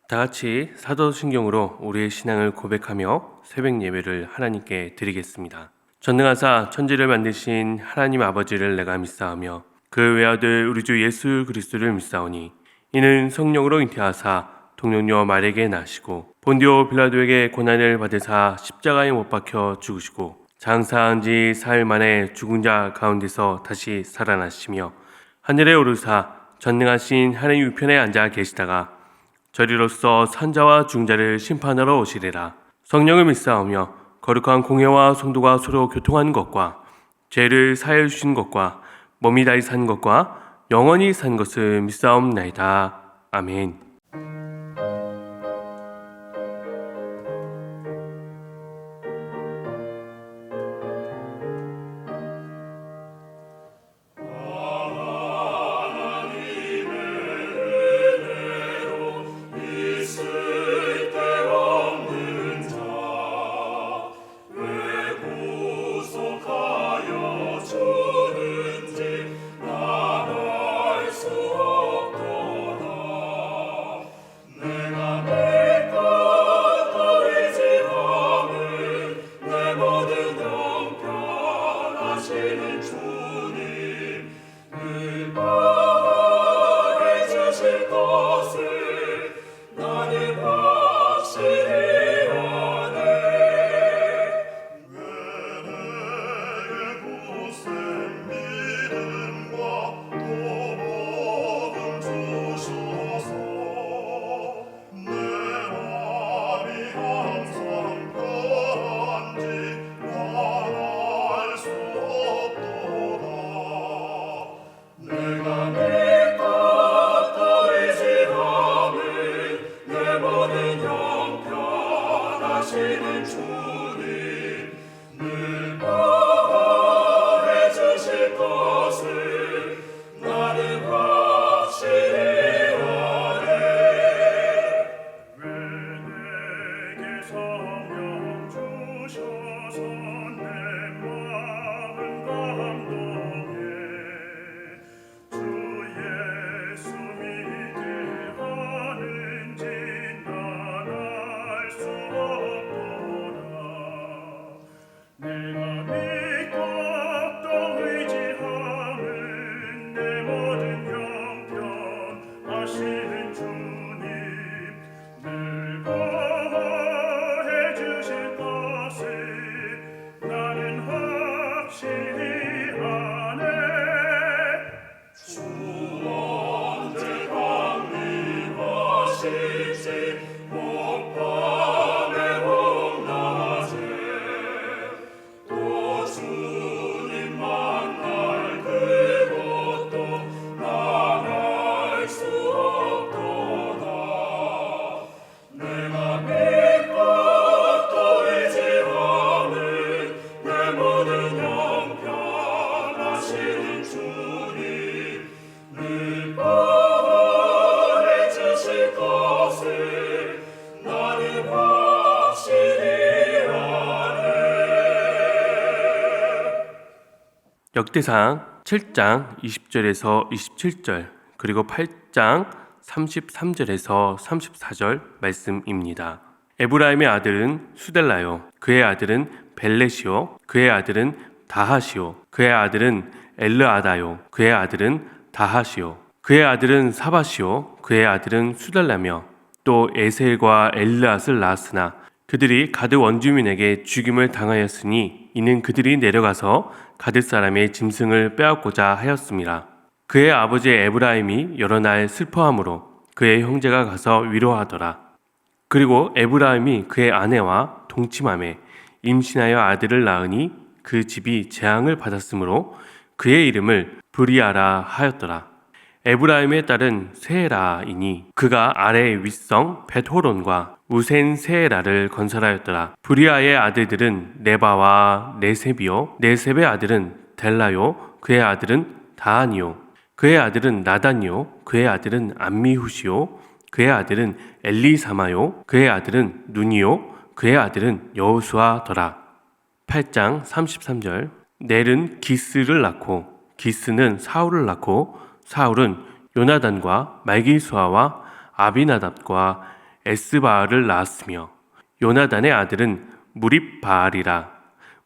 다 같이 사도신경으로 우리의 신앙을 고백하며 새벽 예배를 하나님께 드리겠습니다. 전능하사 천지를 만드신 하나님 아버지를 내가 믿사오며 그 외아들 우리 주 예수 그리스도를 믿사오니 이는 성령으로 잉태하사 동정녀 마리아에게 나시고 본디오 빌라도에게 고난을 받으사 십자가에 못 박혀 죽으시고 장사한 지 사흘 만에 죽은 자 가운데서 다시 살아나시며 하늘에 오르사 전능하신 하나님 우편에 앉아 계시다가 저리로서 산자와 중자를 심판하러 오시리라. 성령을 믿사오며 거룩한 공회와 성도가 서로 교통하는 것과 죄를 사하여 주신 것과 몸이 다시 산 것과 영원히 산 것을 믿사옵나이다. 아멘. 역대상 7장 20절에서 27절 그리고 8장 33절에서 34절 말씀입니다. 에브라임의 아들은 수델라요, 그의 아들은 벨렛이요, 그의 아들은 다하시요, 그의 아들은 엘르아다요, 그의 아들은 다하시요, 그의 아들은 사바시요, 그의 아들은 수델라며 또 에셀과 엘르앗을 낳았으나 그들이 가드 원주민에게 죽임을 당하였으니 이는 그들이 내려가서 가드 사람의 짐승을 빼앗고자 하였습니다. 그의 아버지 에브라임이 여러 날 슬퍼함으로 그의 형제가 가서 위로하더라. 그리고 에브라임이 그의 아내와 동침함에 임신하여 아들을 낳으니 그 집이 재앙을 받았으므로 그의 이름을 브리아라 하였더라. 에브라임의 딸은 세라이니 그가 아래의 윗성 벳호론과 우센 세라를 건설하였더라. 브리아의 아들들은 네바와 네셉이요, 네셉의 아들은 델라요, 그의 아들은 다하니요, 그의 아들은 나단이요, 그의 아들은 암미후시요, 그의 아들은 엘리사마요, 그의 아들은 눈이요, 그의 아들은 여호수아더라. 8장 33절 넬은 기스를 낳고 기스는 사울을 낳고 사울은 요나단과 말기수아와 아비나답과 에스바알을 낳았으며 요나단의 아들은 무립바알이라.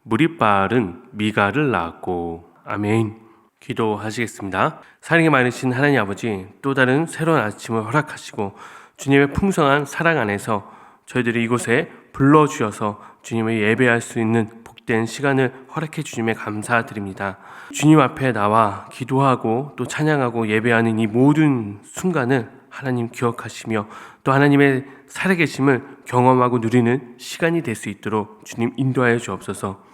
무립바알은 미가를 낳았고. 아멘. 기도하시겠습니다. 사랑이 많으신 하나님 아버지, 또 다른 새로운 아침을 허락하시고 주님의 풍성한 사랑 안에서 저희들이 이곳에 불러주셔서 주님을 예배할 수 있는 복된 시간을 허락해 주심에 감사드립니다. 주님 앞에 나와 기도하고 또 찬양하고 예배하는 이 모든 순간을 하나님 기억하시며 또 하나님의 살아계심을 경험하고 누리는 시간이 될 수 있도록 주님 인도하여 주옵소서.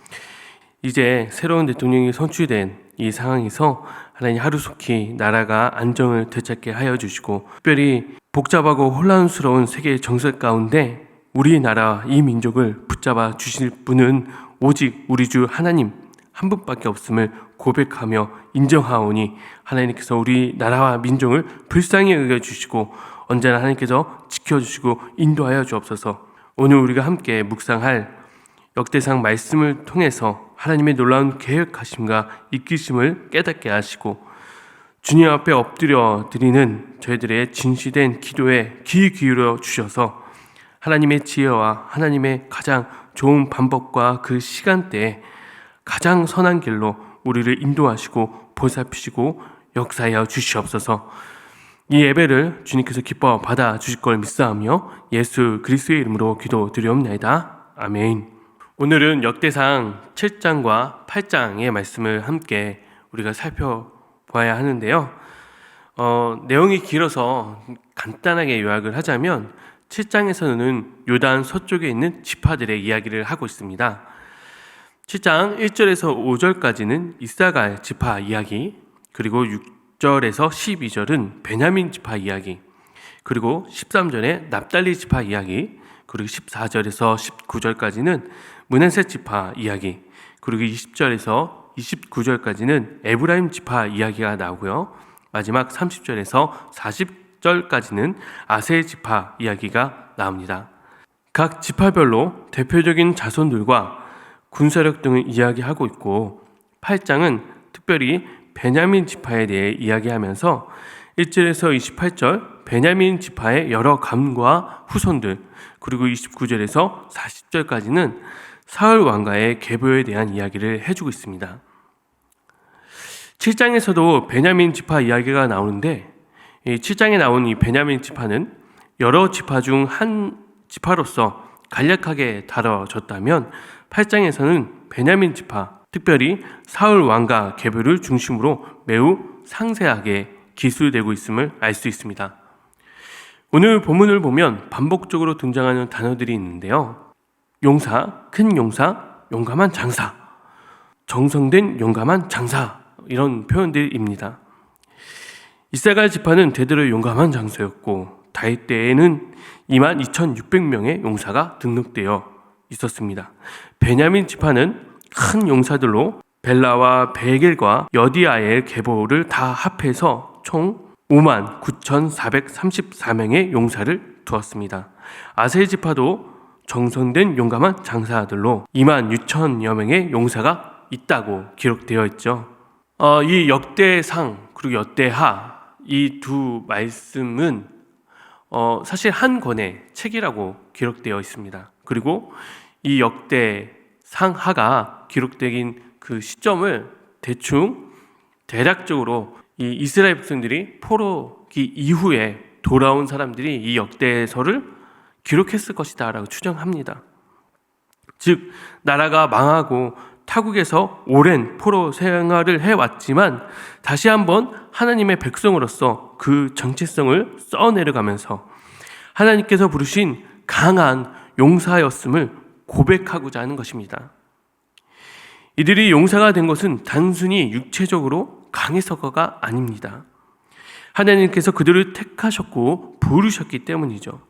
이제 새로운 대통령이 선출된 이 상황에서 하나님 하루속히 나라가 안정을 되찾게 하여 주시고, 특별히 복잡하고 혼란스러운 세계의 정세 가운데 우리나라 이 민족을 붙잡아 주실 분은 오직 우리 주 하나님 한 분밖에 없음을 고백하며 인정하오니, 하나님께서 우리 나라와 민족을 불쌍히 여겨주시고 언제나 하나님께서 지켜주시고 인도하여 주옵소서. 오늘 우리가 함께 묵상할 역대상 말씀을 통해서 하나님의 놀라운 계획하심과 이끄심을 깨닫게 하시고 주님 앞에 엎드려 드리는 저희들의 진실된 기도에 귀 기울여 주셔서 하나님의 지혜와 하나님의 가장 좋은 방법과 그 시간대에 가장 선한 길로 우리를 인도하시고 보살피시고 역사하여 주시옵소서. 이 예배를 주님께서 기뻐 받아 주실 걸 믿사오며 예수 그리스도의 이름으로 기도드리옵나이다. 아멘. 오늘은 역대상 7장과 8장의 말씀을 함께 우리가 살펴봐야 하는데요. 내용이 길어서 간단하게 요약을 하자면 7장에서는 요단 서쪽에 있는 지파들의 이야기를 하고 있습니다. 7장 1절에서 5절까지는 이사갈 지파 이야기, 그리고 6절에서 12절은 베냐민 지파 이야기, 그리고 13절에 납달리 지파 이야기, 그리고 14절에서 19절까지는 므낫세 지파 이야기, 그리고 20절에서 29절까지는 에브라임 지파 이야기가 나오고요. 마지막 30절에서 40절까지는 아세 지파 이야기가 나옵니다. 각 지파별로 대표적인 자손들과 군사력 등을 이야기하고 있고, 8장은 특별히 베냐민 지파에 대해 이야기하면서 1절에서 28절 베냐민 지파의 여러 감과 후손들, 그리고 29절에서 40절까지는 사울 왕가의 계보에 대한 이야기를 해주고 있습니다. 7장에서도 베냐민 지파 이야기가 나오는데, 이 7장에 나온 이 베냐민 지파는 여러 지파 중 한 지파로서 간략하게 다뤄졌다면 8장에서는 베냐민 지파, 특별히 사울 왕가 계보를 중심으로 매우 상세하게 기술되고 있음을 알 수 있습니다. 오늘 본문을 보면 반복적으로 등장하는 단어들이 있는데요. 용사, 큰 용사, 용감한 장사, 정성된 용감한 장사, 이런 표현들입니다. 이사갈 지파는 대대로 용감한 장사였고 다윗 때에는 22,600명의 용사가 등록되어 있었습니다. 베냐민 지파는 큰 용사들로 벨라와 베겔과 여디아엘 계보를 다 합해서 총 59,434명의 용사를 두었습니다. 아세 지파도 정성된 용감한 장사들로 26,000여 명의 용사가 있다고 기록되어 있죠. 이 역대상 그리고 역대하 이 두 말씀은 사실 한 권의 책이라고 기록되어 있습니다. 그리고 이 역대상하가 기록된 그 시점을 대략적으로 이 이스라엘 백성들이 포로기 이후에 돌아온 사람들이 이 역대서를 기록했을 것이다 라고 추정합니다. 즉 나라가 망하고 타국에서 오랜 포로 생활을 해왔지만 다시 한번 하나님의 백성으로서 그 정체성을 써내려가면서 하나님께서 부르신 강한 용사였음을 고백하고자 하는 것입니다. 이들이 용사가 된 것은 단순히 육체적으로 강해서가 아닙니다. 하나님께서 그들을 택하셨고 부르셨기 때문이죠.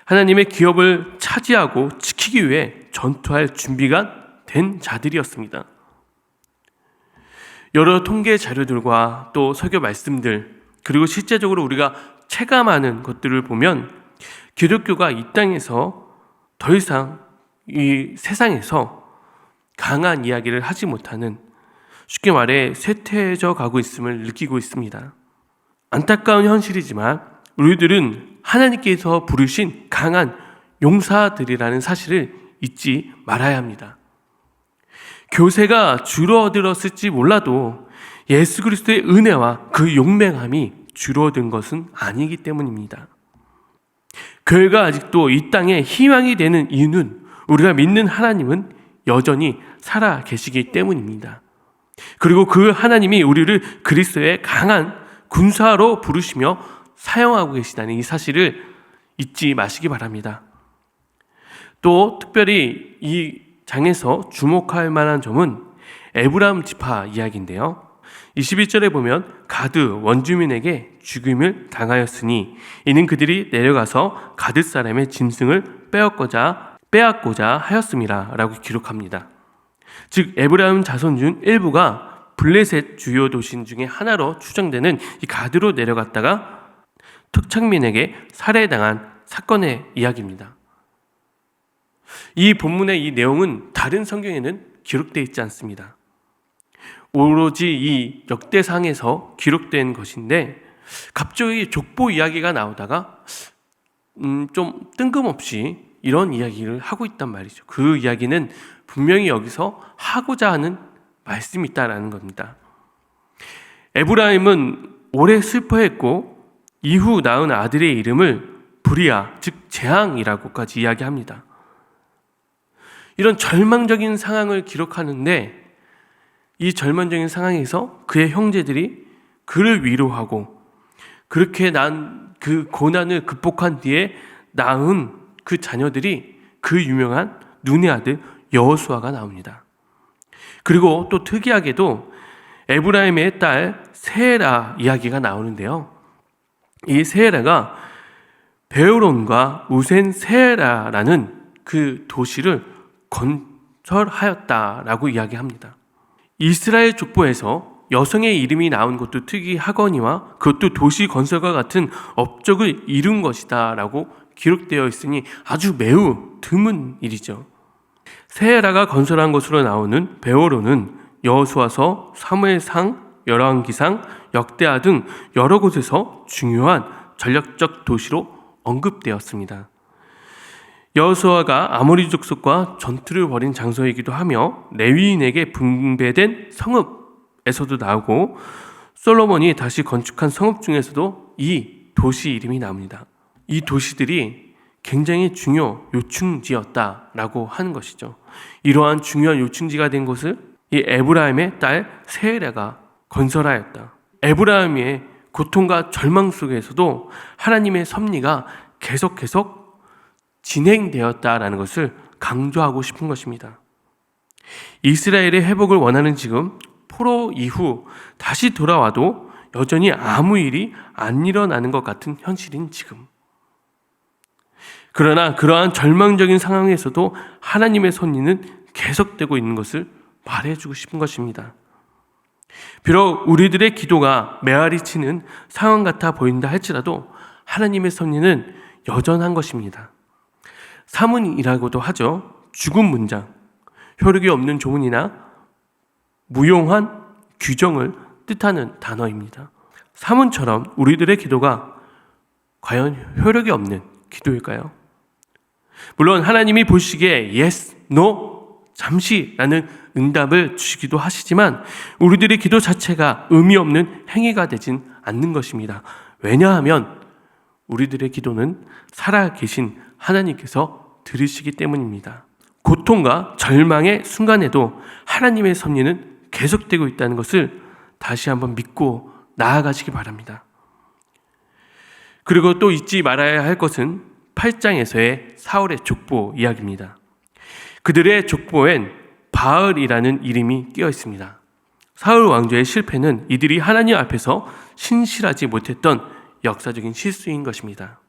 하나님의 기업을 차지하고 지키기 위해 전투할 준비가 된 자들이었습니다. 여러 통계 자료들과 또 설교 말씀들, 그리고 실제적으로 우리가 체감하는 것들을 보면 기독교가 이 땅에서 더 이상 이 세상에서 강한 이야기를 하지 못하는, 쉽게 말해 쇠퇴해져 가고 있음을 느끼고 있습니다. 안타까운 현실이지만 우리들은 하나님께서 부르신 강한 용사들이라는 사실을 잊지 말아야 합니다. 교세가 줄어들었을지 몰라도 예수 그리스도의 은혜와 그 용맹함이 줄어든 것은 아니기 때문입니다. 교회가 아직도 이 땅에 희망이 되는 이유는 우리가 믿는 하나님은 여전히 살아 계시기 때문입니다. 그리고 그 하나님이 우리를 그리스도의 강한 군사로 부르시며 사용하고 계시다는 이 사실을 잊지 마시기 바랍니다. 또 특별히 이 장에서 주목할 만한 점은 에브라임 지파 이야기인데요. 21절에 보면 가드 원주민에게 죽임을 당하였으니 이는 그들이 내려가서 가드 사람의 짐승을 빼앗고자 하였음이라 라고 기록합니다. 즉 에브라임 자손 중 일부가 블레셋 주요 도시 중에 하나로 추정되는 이 가드로 내려갔다가 토착민에게 살해당한 사건의 이야기입니다. 이 본문의 이 내용은 다른 성경에는 기록되어 있지 않습니다. 오로지 이 역대상에서 기록된 것인데 갑자기 족보 이야기가 나오다가 좀 뜬금없이 이런 이야기를 하고 있단 말이죠. 그 이야기는 분명히 여기서 하고자 하는 말씀이 있다라는 겁니다. 에브라임은 오래 슬퍼했고 이후 낳은 아들의 이름을 브리아, 즉 재앙이라고까지 이야기합니다. 이런 절망적인 상황을 기록하는데 이 절망적인 상황에서 그의 형제들이 그를 위로하고 그렇게 난 그 고난을 극복한 뒤에 낳은 그 자녀들이 그 유명한 눈의 아들 여호수아가 나옵니다. 그리고 또 특이하게도 에브라임의 딸 세라 이야기가 나오는데요. 이 세라가 베오론과 우센 세라라는 그 도시를 건설하였다라고 이야기합니다. 이스라엘 족보에서 여성의 이름이 나온 것도 특이하거니와 그것도 도시 건설과 같은 업적을 이룬 것이다 라고 기록되어 있으니 아주 매우 드문 일이죠. 세라가 건설한 것으로 나오는 베오론은 여호수아서, 사무엘상, 열왕기상, 역대하 등 여러 곳에서 중요한 전략적 도시로 언급되었습니다. 여호수아가 아모리 족속과 전투를 벌인 장소이기도 하며 레위인에게 분배된 성읍에서도 나오고 솔로몬이 다시 건축한 성읍 중에서도 이 도시 이름이 나옵니다. 이 도시들이 굉장히 중요 요충지였다라고 하는 것이죠. 이러한 중요한 요충지가 된 곳을 이 에브라임의 딸 세라가 건설하였다. 에브라임의 고통과 절망 속에서도 하나님의 섭리가 계속 진행되었다라는 것을 강조하고 싶은 것입니다. 이스라엘의 회복을 원하는 지금 포로 이후 다시 돌아와도 여전히 아무 일이 안 일어나는 것 같은 현실인 지금. 그러나 그러한 절망적인 상황에서도 하나님의 섭리는 계속되고 있는 것을 말해주고 싶은 것입니다. 비록 우리들의 기도가 메아리 치는 상황 같아 보인다 할지라도 하나님의 섭리는 여전한 것입니다. 사문이라고도 하죠. 죽은 문장, 효력이 없는 조문이나 무용한 규정을 뜻하는 단어입니다. 사문처럼 우리들의 기도가 과연 효력이 없는 기도일까요? 물론 하나님이 보시기에 yes, no, 잠시라는 응답을 주시기도 하시지만 우리들의 기도 자체가 의미 없는 행위가 되진 않는 것입니다. 왜냐하면 우리들의 기도는 살아계신 하나님께서 들으시기 때문입니다. 고통과 절망의 순간에도 하나님의 섭리는 계속되고 있다는 것을 다시 한번 믿고 나아가시기 바랍니다. 그리고 또 잊지 말아야 할 것은 8장에서의 사울의 족보 이야기입니다. 그들의 족보엔 바알이라는 이름이 끼어 있습니다. 사울 왕조의 실패는 이들이 하나님 앞에서 신실하지 못했던 역사적인 실수인 것입니다.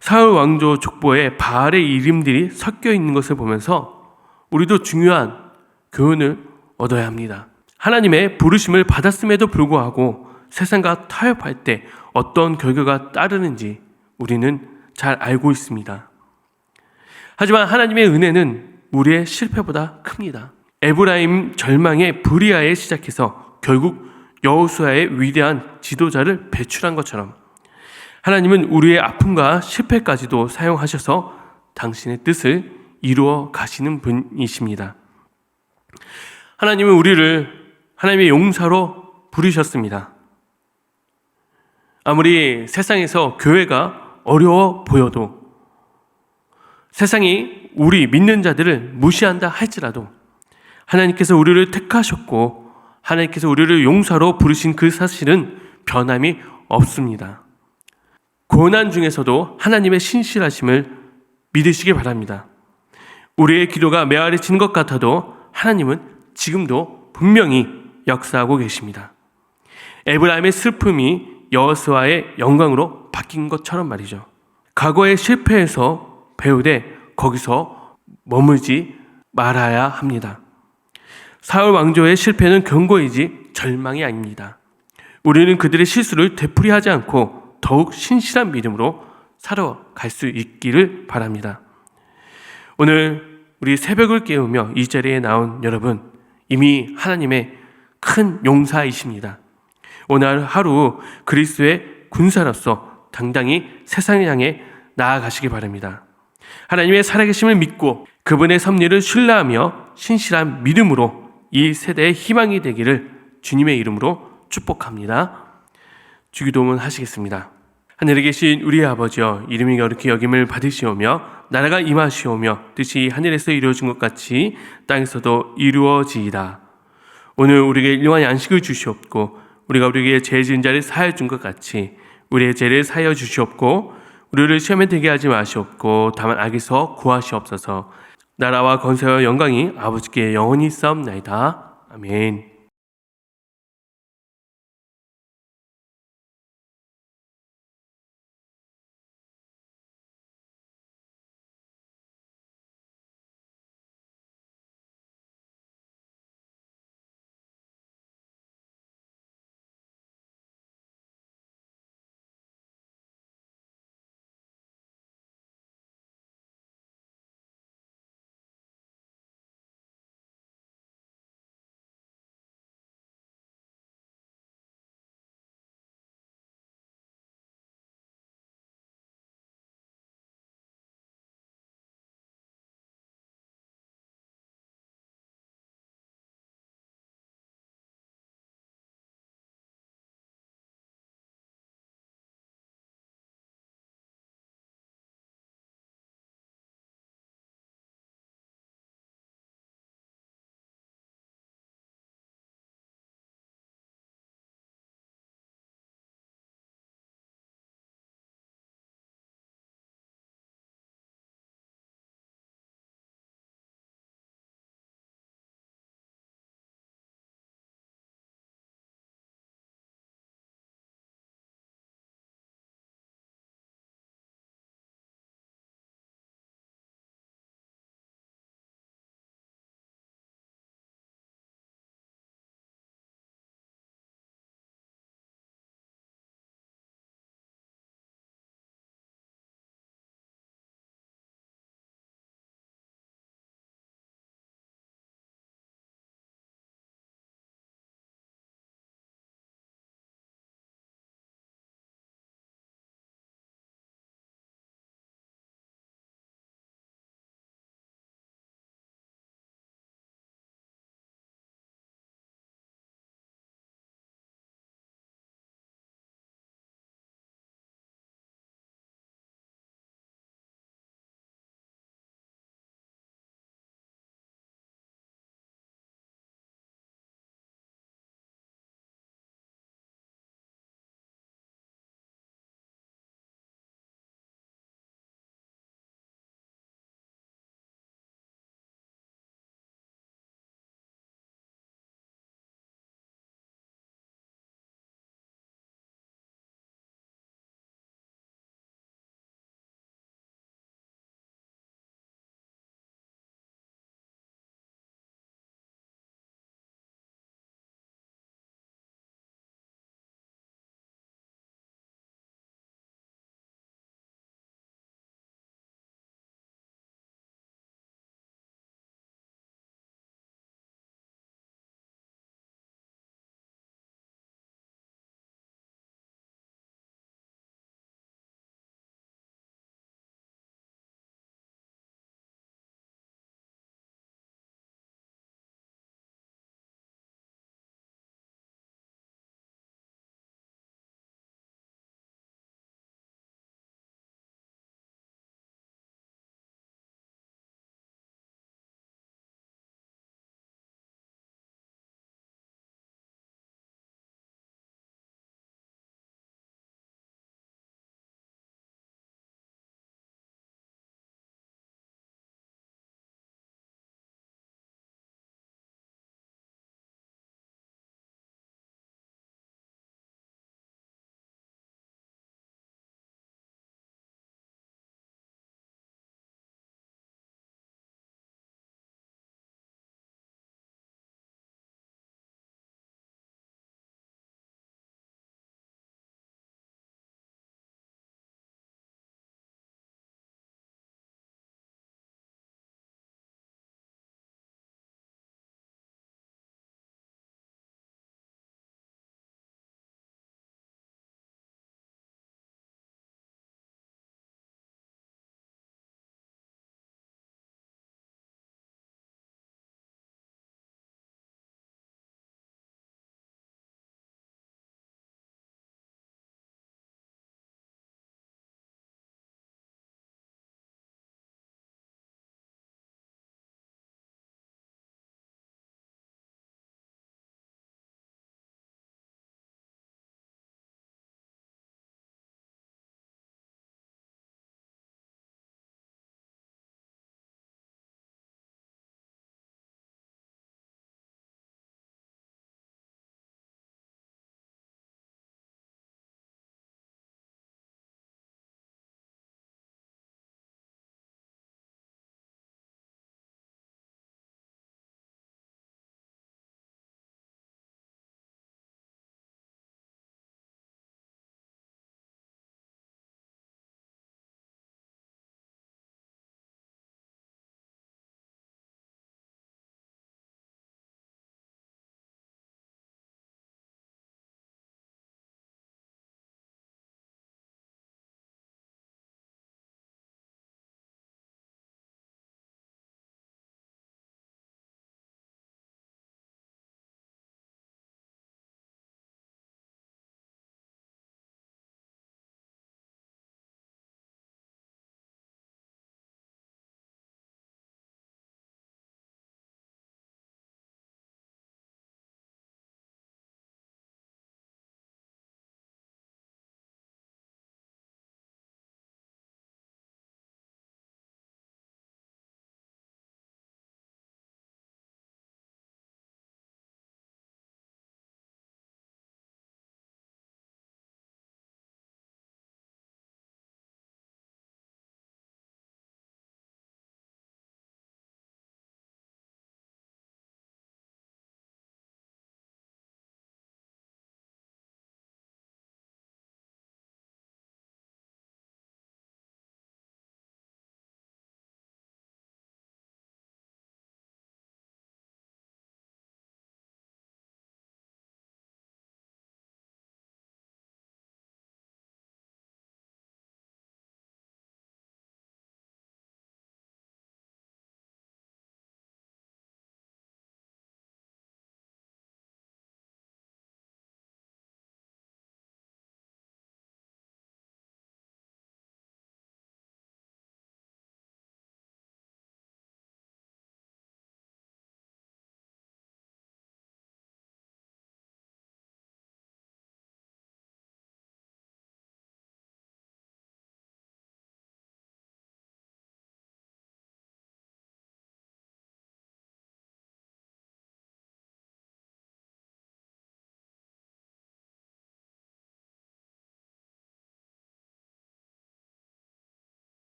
사울 왕조 족보에 바알의 이름들이 섞여 있는 것을 보면서 우리도 중요한 교훈을 얻어야 합니다. 하나님의 부르심을 받았음에도 불구하고 세상과 타협할 때 어떤 결과가 따르는지 우리는 잘 알고 있습니다. 하지만 하나님의 은혜는 우리의 실패보다 큽니다. 에브라임 절망의 브리아에 시작해서 결국 여호수아의 위대한 지도자를 배출한 것처럼 하나님은 우리의 아픔과 실패까지도 사용하셔서 당신의 뜻을 이루어 가시는 분이십니다. 하나님은 우리를 하나님의 용사로 부르셨습니다. 아무리 세상에서 교회가 어려워 보여도, 세상이 우리 믿는 자들을 무시한다 할지라도 하나님께서 우리를 택하셨고 하나님께서 우리를 용사로 부르신 그 사실은 변함이 없습니다. 고난 중에서도 하나님의 신실하심을 믿으시기 바랍니다. 우리의 기도가 메아리치는 것 같아도 하나님은 지금도 분명히 역사하고 계십니다. 에브라임의 슬픔이 여호수아의 영광으로 바뀐 것처럼 말이죠. 과거의 실패에서 배우되 거기서 머물지 말아야 합니다. 사울 왕조의 실패는 경고이지 절망이 아닙니다. 우리는 그들의 실수를 되풀이하지 않고 더욱 신실한 믿음으로 살아갈 수 있기를 바랍니다. 오늘 우리 새벽을 깨우며 이 자리에 나온 여러분, 이미 하나님의 큰 용사이십니다. 오늘 하루 그리스도의 군사로서 당당히 세상을 향해 나아가시기 바랍니다. 하나님의 살아계심을 믿고 그분의 섭리를 신뢰하며 신실한 믿음으로 이 세대의 희망이 되기를 주님의 이름으로 축복합니다. 주기도문 하시겠습니다. 하늘에 계신 우리 아버지여, 이름이 거룩히 여김을 받으시오며 나라가 임하시오며 뜻이 하늘에서 이루어진 것 같이 땅에서도 이루어지이다. 오늘 우리에게 일용할 양식을 주시옵고 우리가 우리에게 죄 지은 자를 사하여 준 것 같이 우리의 죄를 사하여 주시옵고 우리를 시험에 들게 하지 마시옵고 다만 악에서 구하시옵소서. 나라와 권세와 영광이 아버지께 영원히 있사옵나이다. 아멘.